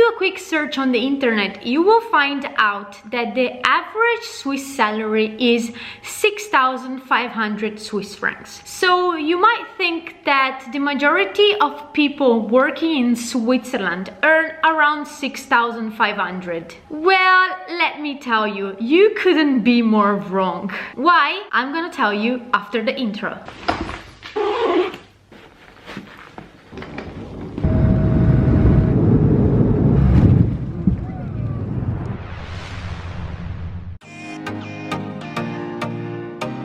do a quick search on the internet, you will find out that the average Swiss salary is 6,500 Swiss francs. So you might think that the majority of people working in Switzerland earn around 6,500. Well, let me tell you, you couldn't be more wrong. Why? I'm gonna tell you after the intro.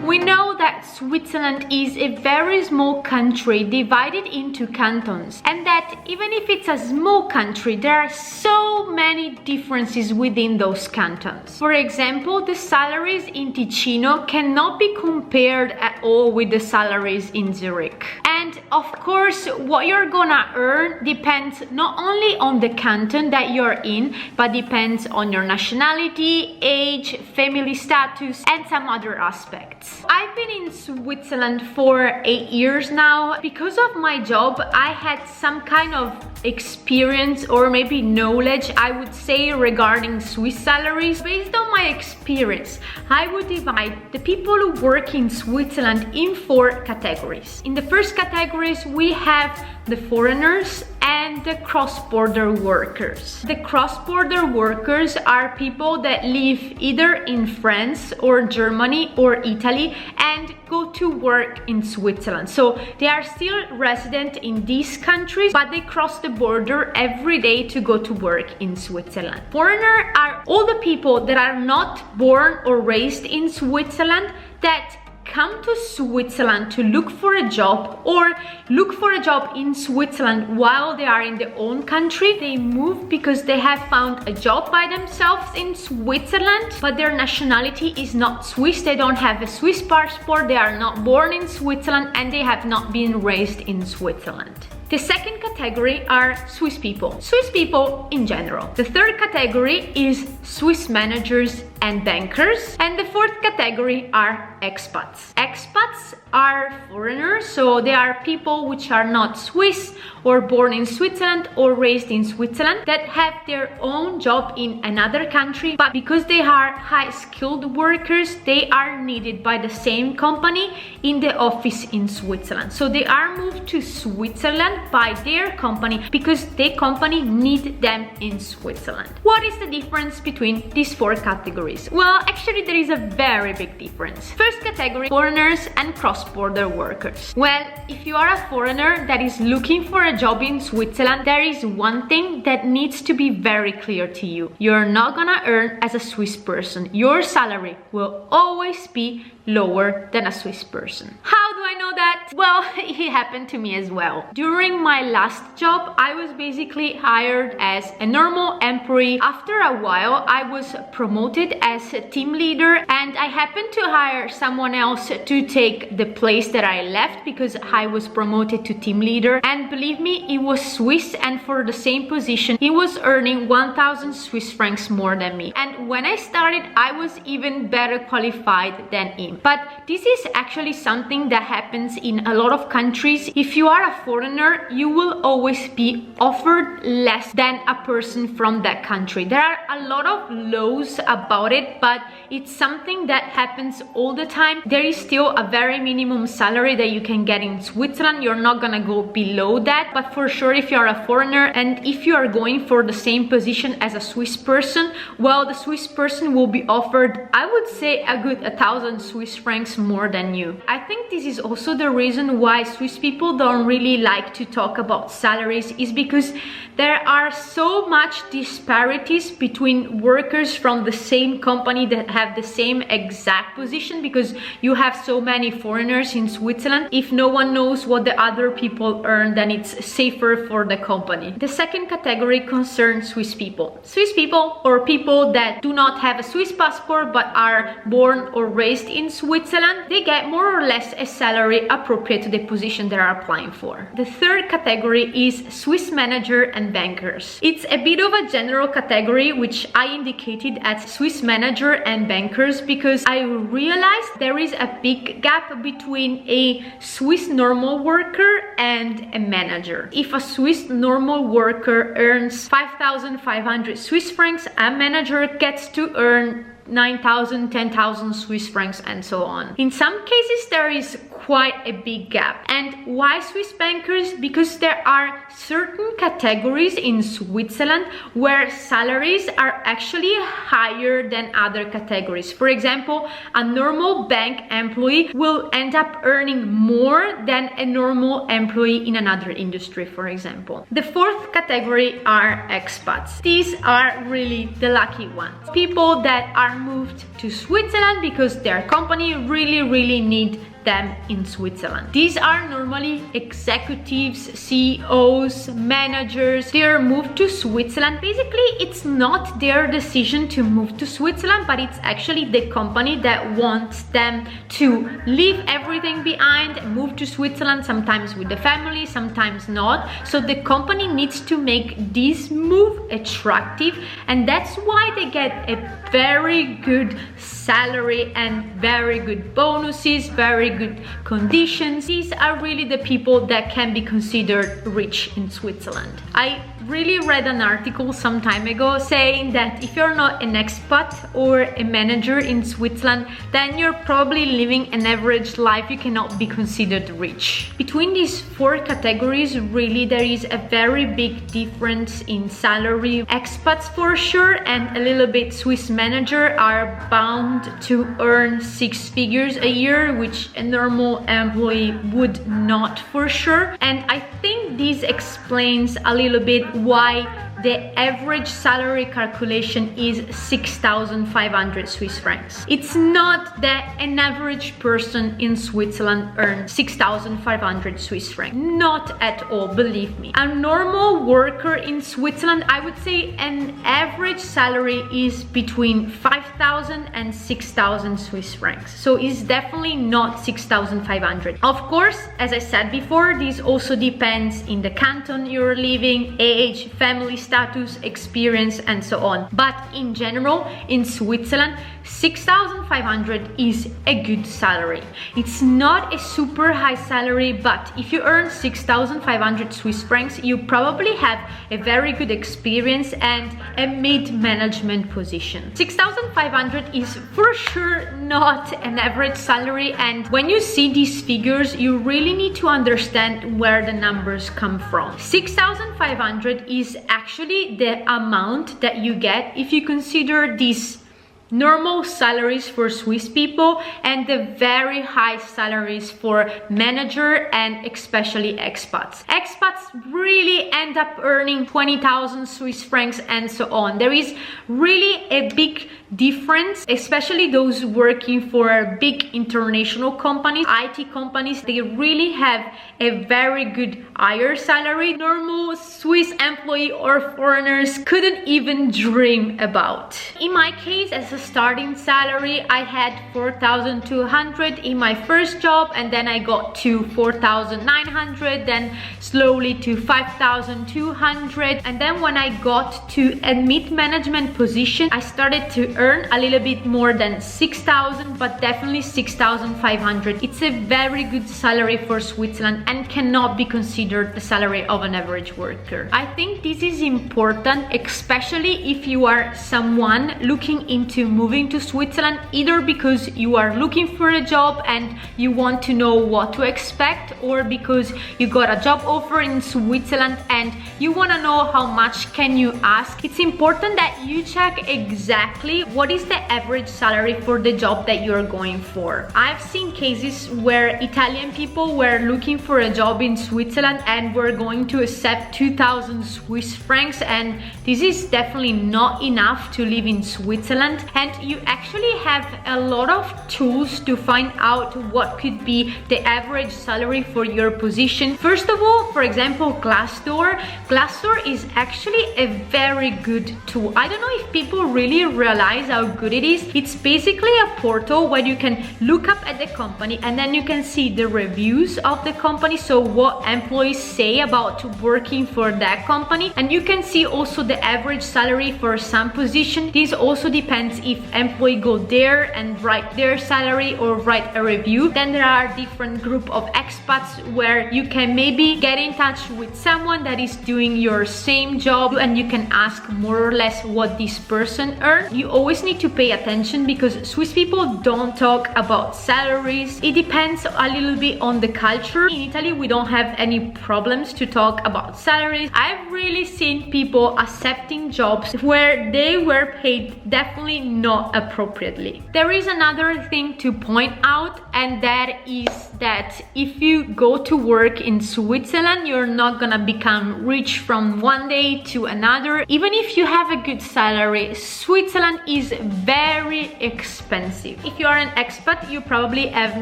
We know that Switzerland is a very small country divided into cantons, and that even if it's a small country, there are so many differences within those cantons. For example, the salaries in Ticino cannot be compared at all with the salaries in Zurich. And of course, what you're gonna earn depends not only on the canton that you're in, but depends on your nationality, age, family status, and some other aspects. I've been in Switzerland for 8 years now. Because of my job, I had some kind of experience or maybe knowledge, I would say, regarding Swiss salaries. Based on my experience, I would divide the people who work in Switzerland in 4 categories. In the first categories, we have the foreigners and the cross-border workers. The cross-border workers are people that live either in France or Germany or Italy and go to work in Switzerland. So they are still resident in these countries, but they cross the border every day to go to work in Switzerland. Foreigners are all the people that are not born or raised in Switzerland that come to Switzerland to look for a job or look for a job in Switzerland while they are in their own country. They move because they have found a job by themselves in Switzerland, but their nationality is not Swiss. They don't have a Swiss passport, they are not born in Switzerland, and they have not been raised in Switzerland. The second category are Swiss people. Swiss people in general. The third category is Swiss managers and bankers. And the fourth category are expats. Expats are foreigners, so they are people which are not Swiss or born in Switzerland or raised in Switzerland that have their own job in another country, but because they are high-skilled workers, they are needed by the same company in the office in Switzerland. So they are moved to Switzerland by their company because their company need them in Switzerland. What is the difference between these 4 categories? Well, actually there is a very big difference. First category, foreigners and cross-border workers. Well, if you are a foreigner that is looking for a job in Switzerland, there is one thing that needs to be very clear to you. You're not gonna earn as a Swiss person. Your salary will always be lower than a Swiss person. How do I know that? Well, it happened to me as well. During my last job, I was basically hired as a normal employee. After a while, I was promoted as a team leader, and I happened to hire someone else to take the place that I left because I was promoted to team leader. And believe me, he was Swiss, and for the same position, he was earning 1,000 Swiss francs more than me. And when I started, I was even better qualified than him. But this is actually something that happens in a lot of countries. If you are a foreigner, you will always be offered less than a person from that country. There are a lot of laws about it, but it's something that happens all the time. There is still a very minimum salary that you can get in Switzerland. You're not gonna go below that, but for sure, if you're a foreigner and if you are going for the same position as a Swiss person, well, the Swiss person will be offered, I would say, a good 1,000 Swiss francs more than you. I think this is also the reason why Swiss people don't really like to talk about salaries, is because there are so much disparities between workers from the same company that have the same exact position, because you have so many foreigners in Switzerland. If no one knows what the other people earn, then it's safer for the company. The second category concerns Swiss people. Swiss people, or people that do not have a Swiss passport but are born or raised in Switzerland, they get more or less a salary appropriate appropriate to the position they are applying for. The third category is Swiss manager and bankers. It's a bit of a general category, which I indicated as Swiss manager and bankers because I realized there is a big gap between a Swiss normal worker and a manager. If a Swiss normal worker earns 5,500 Swiss francs, a manager gets to earn 9,000, 10,000 Swiss francs and so on. In some cases there is quite a big gap. And why Swiss bankers? Because there are certain categories in Switzerland where salaries are actually higher than other categories. For example, a normal bank employee will end up earning more than a normal employee in another industry, for example. The fourth category are expats. These are really the lucky ones. People that are moved to Switzerland because their company really need them in Switzerland. These are normally executives, CEOs, managers. They are moved to Switzerland. Basically, it's not their decision to move to Switzerland, but it's actually the company that wants them to leave everything behind and move to Switzerland, sometimes with the family, sometimes not. So the company needs to make this move attractive, and that's why they get a very good salary and very good bonuses, very good conditions. These are really the people that can be considered rich in Switzerland. I really read an article some time ago saying that if you're not an expat or a manager in Switzerland, then you're probably living an average life. You cannot be considered rich. Between these four categories, really there is a very big difference in salary. Expats for sure and a little bit Swiss manager are bound to earn 6 figures a year, which a normal employee would not for sure. And I think this explains a little bit why the average salary calculation is 6,500 Swiss francs. It's not that an average person in Switzerland earns 6,500 Swiss francs. Not at all, believe me. A normal worker in Switzerland, I would say an average salary is between 5,000 and 6,000 Swiss francs. So it's definitely not 6,500. Of course, as I said before, this also depends in the canton you're living, age, family status, experience, and so on. But in general, in Switzerland, 6,500 is a good salary. It's not a super high salary, but if you earn 6,500 Swiss francs, you probably have a very good experience and a mid-management position. 6,500 is for sure not an average salary, and when you see these figures, you really need to understand where the numbers come from. 6,500 is actually the amount that you get if you consider these normal salaries for Swiss people and the very high salaries for manager and especially expats. Expats really end up earning 20,000 Swiss francs and so on. There is really a big difference, especially those working for big international companies, IT companies. They really have a very good higher salary. Normal Swiss employee or foreigners couldn't even dream about. In my case, as a starting salary, I had 4,200 in my first job, and then I got to 4,900, then slowly to 5,200, and then when I got to a mid-management position, I started to earn a little bit more than 6,000, but definitely 6,500. It's a very good salary for Switzerland and cannot be considered the salary of an average worker. I think this is important, especially if you are someone looking into moving to Switzerland, either because you are looking for a job and you want to know what to expect, or because you got a job offer in Switzerland and you want to know how much can you ask. It's important that you check exactly what is the average salary for the job that you're going for. I've seen cases where Italian people were looking for a job in Switzerland and were going to accept 2,000 Swiss francs, and this is definitely not enough to live in Switzerland. and you actually have a lot of tools to find out what could be the average salary for your position. First of all, for example, Glassdoor is actually a very good tool. I don't know if people really realize how good it is. It's basically a portal where you can look up at the company and then you can see the reviews of the company, so what employees say about working for that company, and you can see also the average salary for some position. This also depends if employee go there and write their salary or write a review. Then there are different group of expats where you can maybe get in touch with someone that is doing your same job and you can ask more or less what this person earns. You always need to pay attention because Swiss people don't talk about salaries. It depends a little bit on the culture. In Italy, we don't have any problems to talk about salaries. I've really seen people accepting jobs where they were paid definitely not appropriately. There is another thing to point out, and that is that if you go to work in Switzerland, you're not gonna become rich from one day to another. Even if you have a good salary, Switzerland is very expensive. If you are an expat, you probably have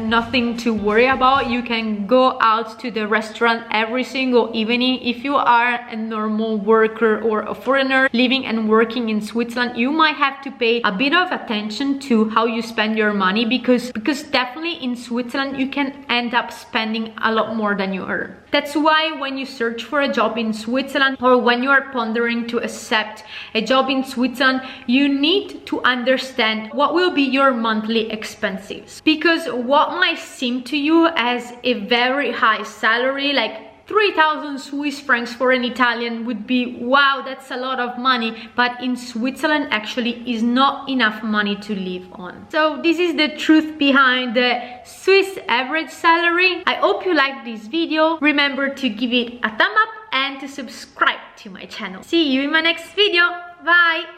nothing to worry about. You can go out to the restaurant every single evening. If you are a normal worker or a foreigner living and working in Switzerland, you might have to pay a bit of attention to how you spend your money because definitely in Switzerland you can end up spending a lot more than you earn. That's why when you search for a job in Switzerland or when you are pondering to accept a job in Switzerland, you need to understand what will be your monthly expenses. Because what might seem to you as a very high salary, like 3,000 Swiss francs for an Italian would be, wow, that's a lot of money, but in Switzerland actually is not enough money to live on. So this is the truth behind the Swiss average salary. I hope you liked this video. Remember to give it a thumb up and to subscribe to my channel. See you in my next video. Bye!